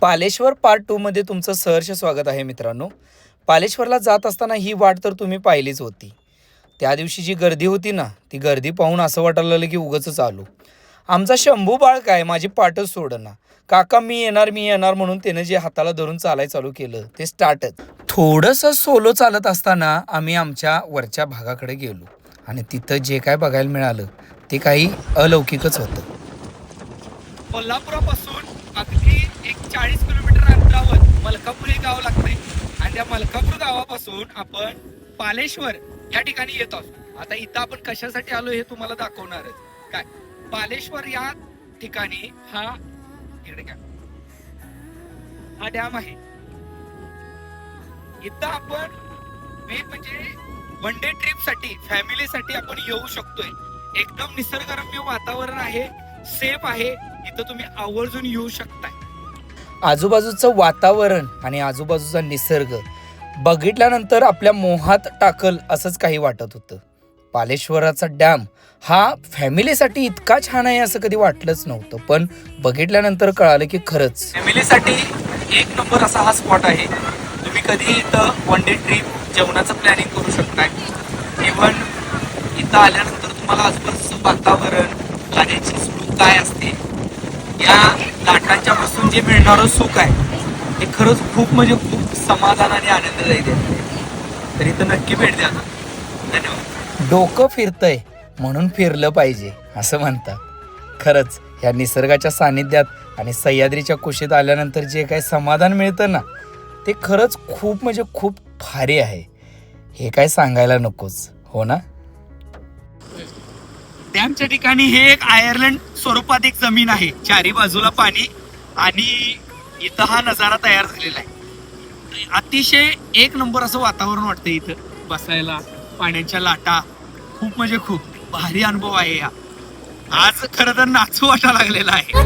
Paleshwar part 2 मध्ये तुमचं सहर्ष स्वागत आहे मित्रांनो. पालेश्वरला जात असताना ही वाट तर तुम्ही पाहिलीच होती. त्या दिवशी जी गर्दी होती ना, ती गर्दी पाहून असं वाटायला लागलं की उगाचच आलो. आमचा शंभू बाळ काय माझी पाठच सोडना. काका मी येणार म्हणून त्यानं जे हाताला धरून चालायला चालू केलं ते स्टार्टच. थोडंसं सोलो चालत असताना आम्ही आमच्या वरच्या भागाकडे गेलो आणि तिथं जे काय बघायला मिळालं ते काही अलौकिकच होतं. कोल्हापुरापासून अगदी एक 40 किलोमीटर अंतरावर मलकापूर हे गाव लागतंय आणि त्या मलकापूर गावापासून आपण पालेश्वर या ठिकाणी येत आहोत. आता इथं आपण कशासाठी आलो हे तुम्हाला दाखवणारच. काय पालेश्वर या ठिकाणी हा इकडे काय हा डॅम आहे. इथं आपण मेन म्हणजे वन डे ट्रिप साठी फॅमिलीसाठी आपण येऊ शकतोय. एकदम निसर्गरम्य वातावरण आहे, सेफ आहे. इथं तुम्ही आवर्जून येऊ शकताय. आजूबाजूचं वातावरण आणि आजूबाजूचा निसर्ग बघितल्यानंतर आपल्या मोहात टाकल असंच काही वाटत होतं. पालेश्वराचा डॅम हा फॅमिलीसाठी इतका छान आहे असं कधी वाटलंच नव्हतं, पण बघितल्यानंतर कळालं की खरंच फॅमिलीसाठी एक नंबर असा हा स्पॉट आहे. तुम्ही कधी इथं वन डे ट्रिप जेवणाचं प्लॅनिंग करू शकताय. इव्हन इथं आल्यानंतर तुम्हाला आजूबाजूचं वातावरण, पाण्याची सुख काय असते, या लाटांच्या पासून जे मिळणारं सुख आहे हे खरंच खूप म्हणजे खूप समाधान आणि आनंददायी देते. तर इथं नक्की भेट द्या. धन्यवाद. डोकं फिरतंय म्हणून फिरलं पाहिजे असं म्हणतात. खरंच या निसर्गाच्या सानिध्यात आणि सह्याद्रीच्या कुशीत आल्यानंतर जे काही समाधान मिळतं ना ते खरंच खूप म्हणजे खूप भारी आहे. हे काय सांगायला नकोच, हो ना. डॅमच्या ठिकाणी हे एक आयर्लंड स्वरूपात एक जमीन आहे. चारी बाजूला पाणी आणि इथं हा नजारा तयार झालेला आहे. अतिशय एक नंबर असं वातावरण वाटतं इथं बसायला. पाण्याच्या लाटा खूप म्हणजे खूप भारी अनुभव आहे. हा आज खरं तर नाचू वाटा लागलेला आहे.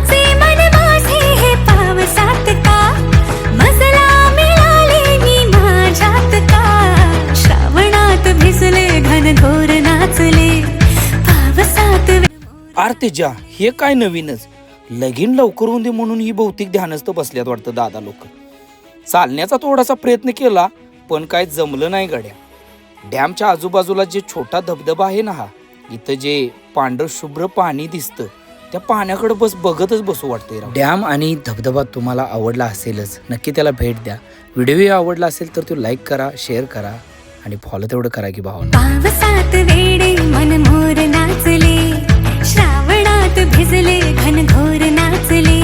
आरतेजा हे काय नवीनच. लगीन लवकर होऊन दे म्हणून ही बहुतेक ध्यानस्थ बसल्यात वाटतं दादा लोक. चालण्याचा थोडासा प्रयत्न केला पण काय जमलं नाही गड्या. डॅमच्या आजूबाजूला जे छोटा धबधबा आहे ना, हा इथं जे पांढर शुभ्र पाणी दिसतं त्या पाण्याकडे बघतच बसू वाटतंय. डॅम आणि धबधबा तुम्हाला आवडला असेलच, नक्की त्याला भेट द्या. व्हिडिओ आवडला असेल तर तो लाईक करा, शेअर करा आणि फॉलो तेवढं करा की भावना. पावसात वेडे मन मोर नाचले, श्रावणात भिजले घनघोर नाचले.